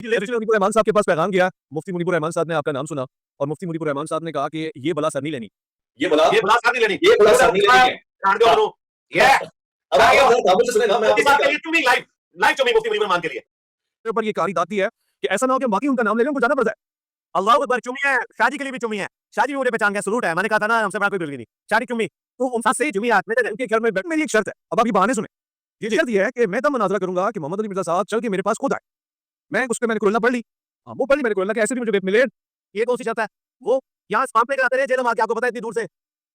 मुनीबुर रहमान साहब के पास पैगाम गया। मुफ्ती मुनीबुर रहमान साहब ने आपका नाम सुना और मुफ्ती मुनीबुर रहमान साहब ने कहा कि ये बला सर नहीं लेनी, ये बला सर नहीं लेनी, ये बला सर नहीं लेनी है। ये अब आप काबुल से सुने ना, मैं आपके साथ के लिए तुम लाइव लाइव चमी मुफ्ती मुनीबुर रहमान के लिए पर ये कारी दाती है कि ऐसा ना हो कि बाकी उनका नाम ले लें, उनको जाना पड़ जाए। अल्लाह अकबर। चुमी है, शादी के लिए भी चुमी है। शादी भी मुझे पहचान गया, सलूट है। मैंने कहा था ना, हमसे बड़ा कोई बिल्कुल नहीं। शादी चुमी तो उनका से चुमी हाथ में उनके घर में मेरी एक शर्त है। अब आप ये बहाने सुने। ये शर्त ये है कि मैं तब मुनाजरा करूंगा कि मोहम्मद अली मिर्जा साहब चल के मेरे पास खुद आए। मैं उस पे मैंने कुरान पढ़ ली, वो पढ़ ली मैंने कुरान के, ऐसे भी मुझे मिले। ये कौन सी शर्त है? वो यहाँ स्पाम पे कराते रहे जेल में आके, आपको पता है इतनी दूर से।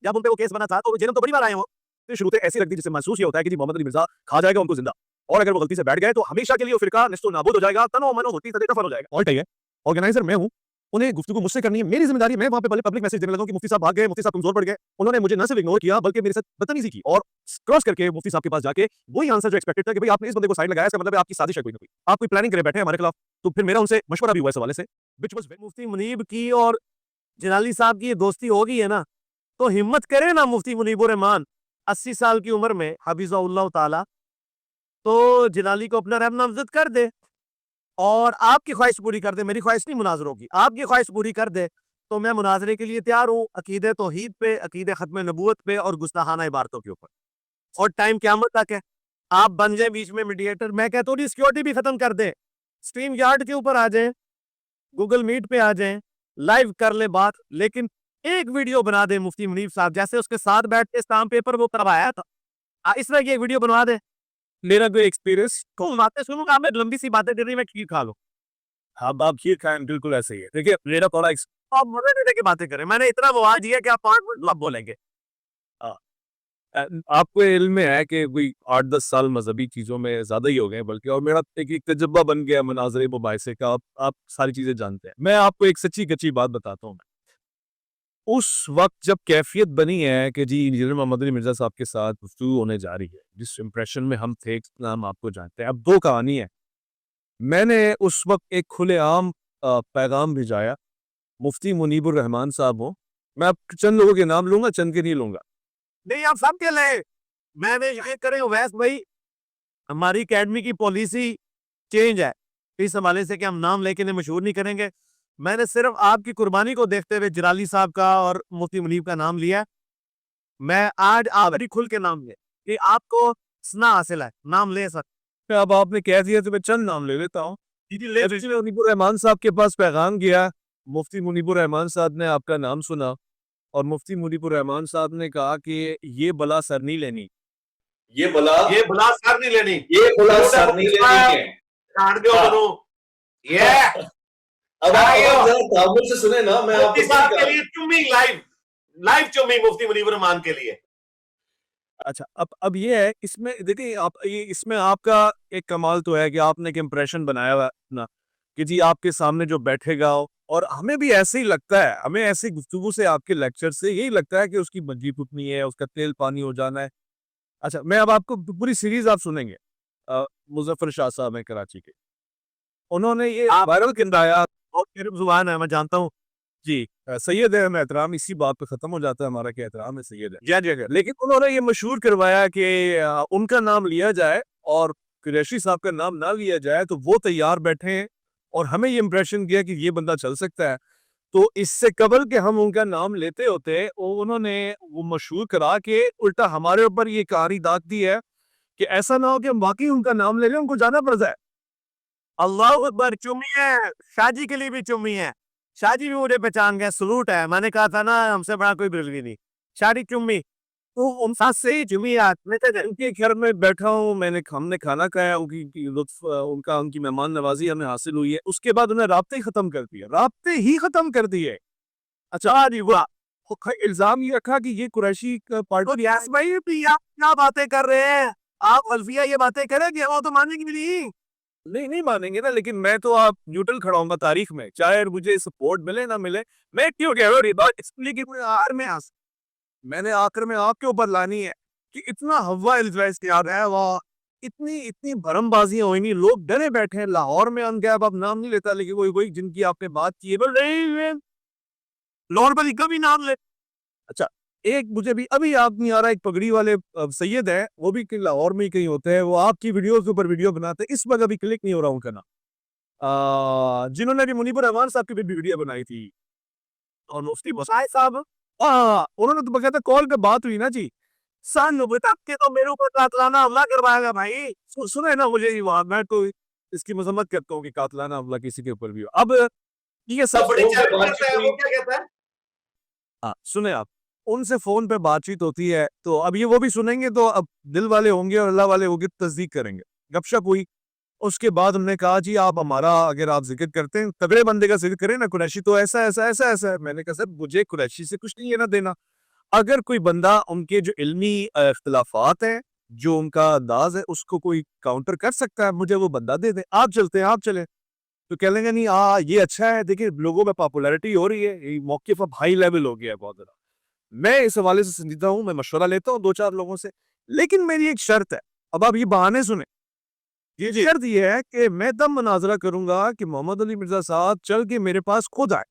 जब उन पे वो केस बना था तो जेल तो बड़ी बार आए हो। तो शुरू से ऐसी लगती जिससे महसूस ये होता है कि जी मोहम्मद अली मिर्जा खा जाएगा उनको जिंदा, और अगर वो गलती से बैठ गए तो हमेशा के लिए वो फिरका निस्तो नाबूद हो जाएगा, तनो मनो होती सदी दफन हो जाएगा। ऑल्ट है, ऑर्गेनाइजर मैं हूं, उन्हें गुफ्तगू मुझसे करनी है, मेरी जिम्मेदारी। मैं वहां पे पब्लिक मैसेज देने लगा कि मुफ्ती साहब भाग गए, मुफ्ती साहब कमजोर पड़ गए। उन्होंने मुझे न सिर्फ इग्नोर किया बल्कि मेरे साथ बदतमीजी की और क्रॉस करके मुफ्ती साहब के पास जाके वही आंसर जो एक्सपेक्टेड था कि भाई आपने इस बंदे को साइड लगाया, इसका मतलब है आपकी साजिश है कोई ना कोई, आप कोई प्लानिंग करे बैठे हमारे खिलाफ। तो फिर मेरा उनसे मशवरा भी हुआ इस हवाले से। मुफ्ती मुनीब की और जलाली साहब की दोस्ती हो गई है ना, तो हिम्मत करे ना मुफ्ती मुनीबुर रहमान 80 साल की उम्र में हफिज़हुल्लाह ताला, तो जलाली को अपना रहम नामजद कर दे और आपकी ख्वाहिश पूरी कर दे। मेरी ख्वाहिश नहीं मुनाजरों की, आपकी ख्वाहिश पूरी कर दे तो मैं मुनाजरे के लिए तैयार हूँ। अकीदे तौहीद पे, अकीदे खत्म नबूवत पे और गुस्ताखाना इबारतों के ऊपर। और टाइम क़यामत तक है। आप बन जाए बीच में मीडिएटर। मैं कहता हूँ सिक्योरिटी भी खत्म कर दे, स्ट्रीम यार्ड के ऊपर आ जाए, गूगल मीट पे आ जाए, लाइव कर ले बात, लेकिन एक वीडियो बना दे मुफ्ती मुनीब साहब जैसे उसके साथ बैठ के स्टाम्प पेपर वो करवाया था, इस तरह की एक वीडियो बनवा दे। मेरा कोई एक्सपीरियंस को बातें सुनूंगा, मैं लंबी सी बातें कर रही, मैं खीर खा लूं। आप खीर खाएं, बिल्कुल ऐसे ही है। देखिए मेरा थोड़ा आप मजे लेने की बातें करें, मैंने इतना मुआवजा दिया कि आप 5 मिनट लब बोलेंगे। आपको इल्म में है कि कोई 8-10 साल मजहबी चीज़ों में ज़्यादा ही हो गए बल्कि, और मेरा एक तजुर्बा बन गया मनाज़रे मुबाहिसे का। आप सारी चीज़ें जानते हैं। मैं आपको एक सच्ची गच्ची बात बताता हूँ। उस वक्त जब कैफियत बनी है कि जी इंजीनियर मोहम्मद अली मिर्जा साहब के साथ गुफ्तगू होने जा रही है, जिस इंप्रेशन में हम थे हम आपको जानते हैं। अब 2 कहानी है। मैंने उस वक्त एक खुलेआम पैगाम भिजाया, मुफ्ती मुनीबुर रहमान साहब हो, मैं अब चंद लोगों के नाम लूंगा, चंद के नहीं लूंगा। नहीं, आप सब के ले। मैंने ये करें वैस भाई, हमारी अकेडमी की पॉलिसी चेंज है इस हवाले से कि हम नाम लेके मशहूर नहीं करेंगे। मैंने सिर्फ आपकी कुर्बानी को देखते हुए जलाली साहब का और मुफ्ती मुनीब का नाम लिया। मैं आज आप खुल के नाम ले कि आपको सना हासिल है, नाम ले सकते। अब आपने कह दिया तो मैं चंद नाम ले लेता हूँ। मुनीबुर रहमान साहब के पास पैगाम गया, मुफ्ती मुनीबुर रहमान साहब ने आपका नाम सुना और मुफ्ती मुनीबुर रहमान साहब ने कहा कि ये बला सर नहीं लेनी, ये बला सर नहीं लेनी, ये बला सर नहीं लेनी है। ये अब आप काबुल से सुने ना, मैं आपके साथ के लिए चुम्मी लाइव लाइव चुम्मी मुफ्ती मुनीबुर रहमान के लिए। अच्छा, अब ये है, इसमें देखिए आप, ये इसमें आपका एक कमाल तो है कि आपने एक इम्प्रेशन बनाया हुआ ना कि जी आपके सामने जो बैठेगा, और हमें भी ऐसे ही लगता है, हमें ऐसी गुफ्तगू से, आपके लेक्चर से यही लगता है कि उसकी मंजी फुटनी है, उसका तेल पानी हो जाना है। अच्छा, मैं अब आपको पूरी सीरीज आप सुनेंगे। मुजफ्फर शाह साहब है कराची के, उन्होंने ये वायरल किंदाया और जुबान है, मैं जानता हूँ जी। सैयद है, मैं एहतराम इसी बात पे खत्म हो जाता है हमारा कि एहतराम है सैयद है, जय जय। लेकिन उन्होंने ये मशहूर करवाया कि उनका नाम लिया जाए और कुरैशी साहब का नाम ना लिया जाए, तो वो तैयार बैठे हैं और हमें ये इंप्रेशन किया कि ये बंदा चल सकता है। तो इससे कबल के हम उनका नाम लेते होते, उन्होंने वो मशहूर करा के उल्टा हमारे ऊपर ये कारी दाग दी है कि ऐसा ना हो कि हम बाकी उनका नाम ले लें, उनको जाना पड़ जाए। अल्लाह अकबर। चुम्मी है, शादी के लिए भी चुम्मी है। शादी भी मुझे पहचान गया, सलूट है। मैंने कहा था ना, हमसे बड़ा कोई बिल्कुल नहीं। शादी चुम्मी तो उन साथ से ही चुम्मी उनके घर में बैठा हूँ, हमने खाना खाया, उनकी लुत्फ, उनकी मेहमान नवाजी हमें हासिल हुई है। उसके बाद उन्हें राब्ते ही खत्म कर दिया, राब्ते ही खत्म कर दिए। अच्छा जी, वाह, इल्जाम ये रखा कि ये कुरैशी पार्टी। भाई क्या बातें कर रहे हैं आप? अल्फिया ये बातें करेंगे, वो तो मानेंगे नहीं। नहीं मानेंगे ना, लेकिन मैं तो आप न्यूट्रल खड़ा हूँ तारीख में, चाहे मुझे सपोर्ट मिले ना मिले। मैं क्यों कह रहा हूँ इसलिए कि मैंने आखिर में आपके ऊपर लानी है कि इतना हवा इल्जाम किया है, वाह, इतनी इतनी भरमबाजियां हुई नहीं, लोग डरे बैठे हैं। लाहौर में अनगैब, अब नाम नहीं लेता, लेकिन कोई जिनकी आपने बात की है, बोल रही लाहौर पर कभी नाम ले। अच्छा, एक मुझे भी अभी याद नहीं आ रहा, एक पगड़ी वाले सैयद है, वो भी लाहौर में ही कहीं होते हैं, वो आपकी वीडियोस के ऊपर वीडियो बनाते हैं, इस वक्त अभी क्लिक नहीं हो रहा उनका नाम। जिन्होंने भी मुनीबुर रहमान साहब की भी वीडियो बनाई थी और मुफ्ती साहिब साहब उन्होंने तो बकायदा कॉल पे बात हुई ना जी। सन बेटा के तो मेरे ऊपर कातलाना हमला करवाएगा भाई। सुने ना मुझे मैं तो इसकी मजम्मत करता हूँ कि कातलाना हमला किसी के ऊपर भी हो। अब ये सब सब बड़ी फोन पे चैलेंज बातचीत करता है, हुई। वो क्या कहता है? सुने आप, उनसे फोन पे बातचीत होती है तो अब ये वो भी सुनेंगे तो अब दिल वाले होंगे और अल्लाह वाले होंगे तस्दीक करेंगे। गपशप हुई, उसके बाद उन्होंने कहा जी आप हमारा अगर आप जिक्र करते हैं तगड़े बंदे का जिक्र करें ना, कुरैशी तो ऐसा ऐसा ऐसा ऐसा है। मैंने कहा सर मुझे कुरैशी से कुछ नहीं लेना देना। अगर कोई बंदा उनके जो इल्मी इख्तिलाफात हैं, जो उनका अंदाज है उसको कोई काउंटर कर सकता है, मुझे वो बंदा दे दे, आप चलते हैं आप चले। तो कह लेंगे नहीं ये अच्छा है, देखिए लोगों में पॉपुलैरिटी हो रही है, ये मौक़िफ़ अब हाई लेवल हो गया है बहुत ज़्यादा। मैं इस हवाले से संजीदा हूँ, मैं मशवरा लेता हूँ 2-4 लोगों से, लेकिन मेरी एक शर्त है। अब आप ये बहाने सुनें। ये शर्त ये है कि मैं तब मुनाज़रा करूँगा कि मोहम्मद अली मिर्ज़ा साहब चल के मेरे पास खुद आए।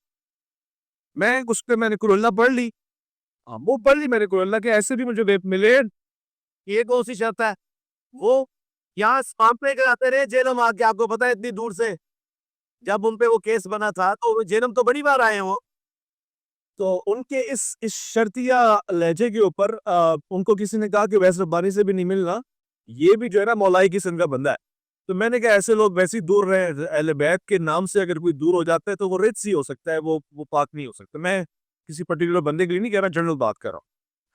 मैंने कुरअल्लाह पढ़ ली। वो पढ़ ली मैंने कुरअल्लाह के, ऐसे भी मुझे वेब मिले। ये कौन सी शर्त है? वो यहाँ काम पे कराते रहे जेलम आके, आपको पता है इतनी दूर से। जब उन पे वो केस बना था तो जेलम तो बड़ी बार आए हैं वो। तो उनके इस शर्तिया लहजे के ऊपर उनको किसी ने कहा कि वैस रब्बानी से भी नहीं मिलना, ये भी जो है ना मौलाई किस्म का बंदा है। तो मैंने कहा ऐसे लोग वैसे ही दूर रहे, अहले बैत के नाम से अगर कोई दूर हो जाता है तो वो रिच ही हो सकता है, वो पाक नहीं हो सकता। मैं किसी पर्टिकुलर बंदे के लिए नहीं कह रहा, जनरल बात कर रहा हूँ।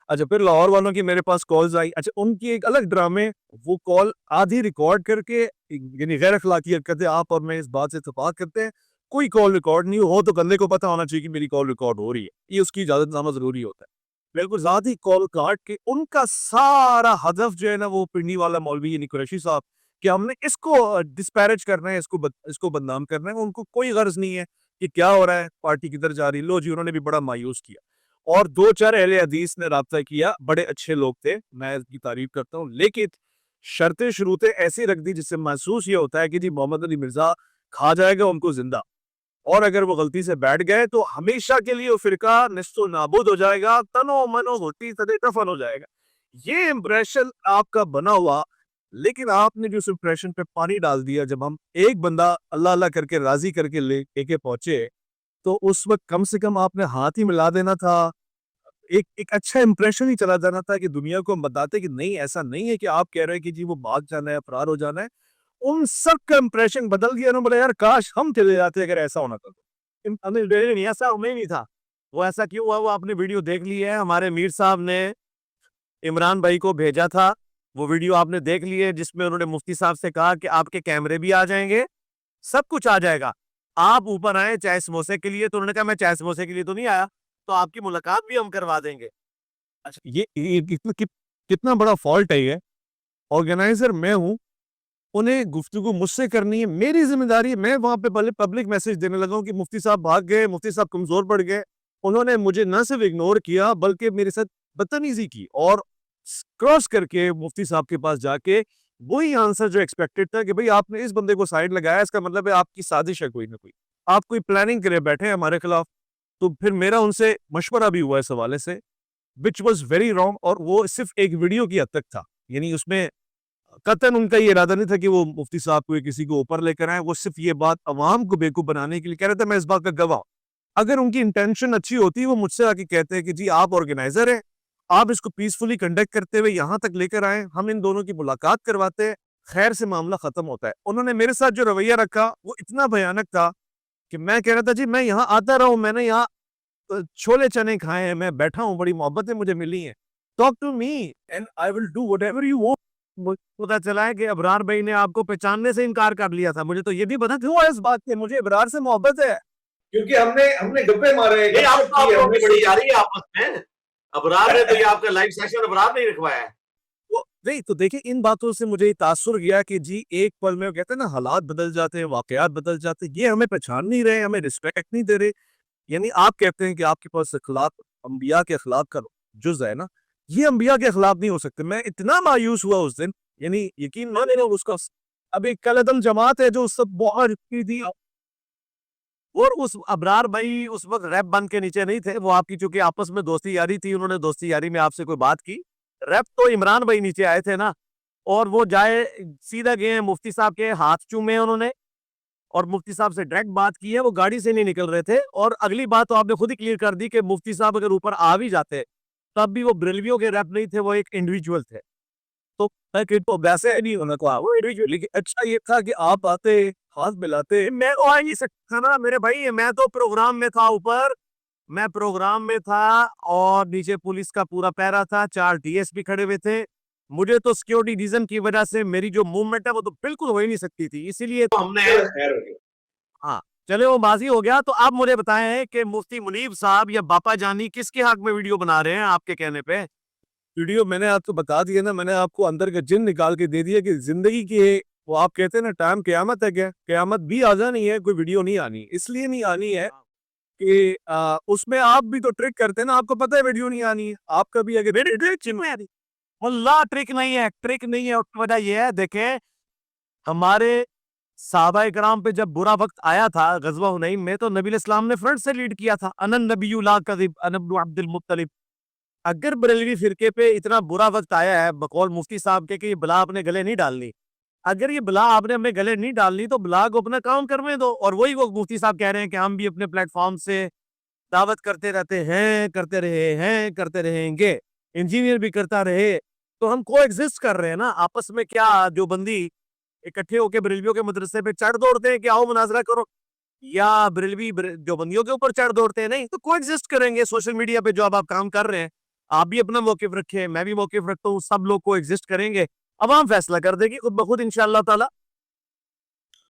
अच्छा, फिर लाहौर वालों की मेरे पास कॉल्स आई। अच्छा, उनकी एक अलग ड्रामे, वो कॉल आधी रिकॉर्ड करके, यानी गैर अखलाकी हरकतें आप और मैं इस बात से इत्तेफाक करते हैं, कोई कॉल रिकॉर्ड नहीं हो तो बंदे को पता होना चाहिए कि मेरी कॉल रिकॉर्ड हो रही है। ये उसकी इजाज़तनामा ज़रूरी होता है। बिल्कुल ज़ात ही कॉल काट के उनका सारा हदफ जो है ना वो पिंडी वाला मौलवी यानी कुरैशी साहब, कि हमने इसको डिस्पैरेज करना है, इसको बदनाम करना है। उनको कोई गर्ज़ नहीं है कि क्या हो रहा है, पार्टी किधर जा रही है। लो जी, उन्होंने भी बड़ा मायूस किया। और 2-4 अहले हदीस ने राब्ता किया, बड़े अच्छे लोग थे, मैं इनकी तारीफ करता हूँ। लेकिन शर्तें-शुरूतें ऐसी रख दी जिससे महसूस ये होता है कि जी मोहम्मद अली मिर्ज़ा खा जाएगा उनको ज़िंदा, और अगर वो गलती से बैठ गए तो हमेशा के लिए वो फ़िरका नेस्तो-नाबूद हो जाएगा, तनो-मनो होती सदे दफ़न हो जाएगा। ये इम्प्रेशन आपका बना हुआ, लेकिन आपने जो उस इम्प्रेशन पे पानी डाल दिया, जब हम एक बंदा अल्लाह-अल्लाह करके राज़ी करके लेके पहुँचे, तो उस वक़्त कम से कम आपने हाथ ही मिला देना था। एक एक अच्छा इंप्रेशन ही चला जाना था कि दुनिया को हम बताते कि नहीं, ऐसा नहीं है कि आप कह रहे हैं कि जी वो भाग जाना है, फरार हो जाना है। उन सब का इंप्रेशन बदल गया ना, बोला यार काश हम चले जाते अगर ऐसा होना था तो। अनिल डेरे नहीं, ऐसा उम्मीद नहीं था। वो ऐसा क्यों हुआ वो आपने वीडियो देख ली है। हमारे मीर साहब ने इमरान भाई को भेजा था। वो वीडियो आपने देख ली है जिसमें उन्होंने मुफ्ती साहब से कहा कि आपके कैमरे भी आ जाएँगे, सब कुछ आ जाएगा। आप ऊपर आए चाय समोसे के लिए, तो उन्होंने कहा मैं चाय समोसे के लिए तो नहीं आया, तो आपकी मुलाकात भी हम करवा देंगे। अच्छा, ये कितना बड़ा फॉल्ट है ये। ऑर्गेनाइज़र मैं हूँ, उन्हें गुफ्तगू मुझसे करनी है, मेरी ज़िम्मेदारी है। मैं वहाँ पे पहले पब्लिक मैसेज देने लगा हूँ कि मुफ्ती साहब भाग गए, मुफ्ती साहब कमज़ोर पड़ गए। उन्होंने मुझे ना सिर्फ़ इग्नोर किया बल्कि मेरे साथ बदतमीज़ी की, और क्रॉस करके मुफ्ती साहब के पास जाके वही आंसर जो एक्सपेक्टेड था कि भई आपने इस बंदे को साइड लगाया, इसका मतलब है आपकी साजिश है कोई ना कोई। आप कोई प्लानिंग करे बैठे हैं हमारे खिलाफ। तो फिर मेरा उनसे मशवरा भी हुआ इस हवाले से, व्हिच वाज़ वेरी रॉन्ग, और वो सिर्फ़ एक वीडियो की हद तक था। यानी उसमें कतई उनका ये इरादा नहीं था कि वो मुफ्ती साहब को या किसी को ऊपर लेकर आएँ, वो सिर्फ़ ये बात अवाम को बेवकूफ़ बनाने के लिए कह रहे थे, मैं इस बात का गवाह हूँ। अगर उनकी इंटेंशन अच्छी होती, वो मुझसे आके कहते हैं कि जी आप ऑर्गेनाइज़र हैं, आप इसको पीसफुली कंडक्ट करते हुए यहाँ तक लेकर आएँ, हम इन दोनों की मुलाकात करवाते हैं, खैर से मामला ख़त्म होता है। उन्होंने मेरे साथ जो रवैया रखा, वो इतना भयानक था कि मैं कह रहा था जी मैं यहाँ आता रहा हूँ, मैंने यहाँ छोले चने खाए हैं, मैं बैठा हूँ, बड़ी मोहब्बतें मुझे मिली हैं। Talk to me and I will do whatever you want. पता चला है कि अबरार भाई ने आपको पहचानने से इनकार कर लिया था। मुझे तो ये भी पता क्यों है इस बात की? मुझे इब्रार से मोहब्बत है। क्योंकि हमने गप्पे मारे हैं, ये आप गपशप की है, लोगों की हमने बड़ी बड़ी यारी है आपस में। अबरार ने तो ये आपका लाइव सेशन अबरार ने ही रखवाया है। वो नहीं, तो देखिए इन बातों से मुझे तासुर गया कि जी एक पल में, वो कहते हैं ना हालात बदल जाते हैं, वाक़यात बदल जाते हैं, ये हमें पहचान नहीं रहे, हमें रिस्पेक्ट नहीं दे रहे। यानी आप कहते हैं कि आपके पास अखलाक अंबिया के अखलाक का जुज़ है ना, ये अंबिया के खिलाफ नहीं हो सकते। मैं इतना मायूस हुआ उस दिन, यानी यकीन मानिए उसका अब एक कलदम जमात है जो सब बहुत की थी। और उस अबरार भाई उस वक़्त रैप बन के नीचे नहीं थे। वो आपकी चूँकि आपस में दोस्ती यारी थी, उन्होंने दोस्ती यारी में आपसे कोई बात की। रैप तो इमरान भाई नीचे आए थे ना, और वो जाए सीधा गए मुफ्ती साहब के हाथ चूमे उन्होंने, और मुफ्ती साहब से डायरेक्ट बात की है, वो गाड़ी से नहीं निकल रहे थे। और अगली बात तो आपने खुद ही क्लियर कर दी कि मुफ्ती साहब अगर ऊपर आ भी जाते तब भी वो बरेलवियों के रैप नहीं थे, वो एक इंडिविजुअल थे। तो मैं कि तो वैसे नहीं होना था वो इंडिविजुअल, लेकिन अच्छा ये था कि आप आते, हाथ मिलाते। मैं तो आ ही नहीं सकता ना मेरे भाई, मैं तो प्रोग्राम में था ऊपर, मैं प्रोग्राम में था और नीचे पुलिस का पूरा पहरा था, 4 डीएसपी खड़े हुए थे। मुझे तो सिक्योरिटी रीजन की वजह से मेरी जो मूवमेंट है वो तो बिल्कुल हो ही नहीं सकती थी, इसीलिए तो हमने हाँ, चले वो बाजी हो गया। तो आप मुझे बताएं कि मुफ्ती मुनीब साहब या बापा जानी किसके हक में वीडियो बना रहे हैं आपके कहने पे? वीडियो मैंने आपको बता दिया ना, मैंने आपको अंदर का जिन निकाल के दे दिया कि जिंदगी के वो आप कहते हैं ना टाइम क़यामत है, क्या क़यामत भी आ जानी है, कोई वीडियो नहीं आनी। इसलिए नहीं आनी है कि उसमें आप भी तो ट्रिक करते हैं ना, आपको पता है वीडियो नहीं आनी है, आपका भी अगर वल्लाह ट्रिक नहीं है, ट्रिक नहीं है। उसकी वजह यह है, देखें हमारे साहबा इकराम पे जब बुरा वक्त आया था गजवा हुनैन में, तो नबी इस्लाम ने फ्रंट से लीड किया था, अनन नबीय्यु ला कज़िब अना इब्नु अब्दुल मुत्तलिब। अगर बरेलवी फिरके पे इतना बुरा वक्त आया है बकौल मुफ्ती साहब के कि ये बला अपने गले नहीं डालनी, अगर ये बला आपने अपने गले नहीं डालनी तो बला को अपना काम करने दो। और वही वो मुफ्ती साहब कह रहे हैं कि हम भी अपने प्लेटफॉर्म से दावत करते रहते हैं, करते रहे हैं, करते रहेंगे, इंजीनियर भी करता रहे। तो हम को एग्जिस्ट कर रहे हैं ना आपस में। क्या जो बंदी इकट्ठे होकर बरेलवियों के मदरसे पे चढ़ दौड़ते हैं कि आओ मुनाजरा करो, या बरेलवी जो बंदियों के ऊपर चढ़ दौड़ते हैं? नहीं, तो को एग्जिस्ट करेंगे। सोशल मीडिया पे जो अब आप काम कर रहे हैं, आप भी अपना मौकिफ रखें, मैं भी मौकिफ रखता हूँ, सब लोग को एग्जिस्ट करेंगे। अब हम फैसला कर देंगे खुद ब खुद इंशाअल्लाह ताला।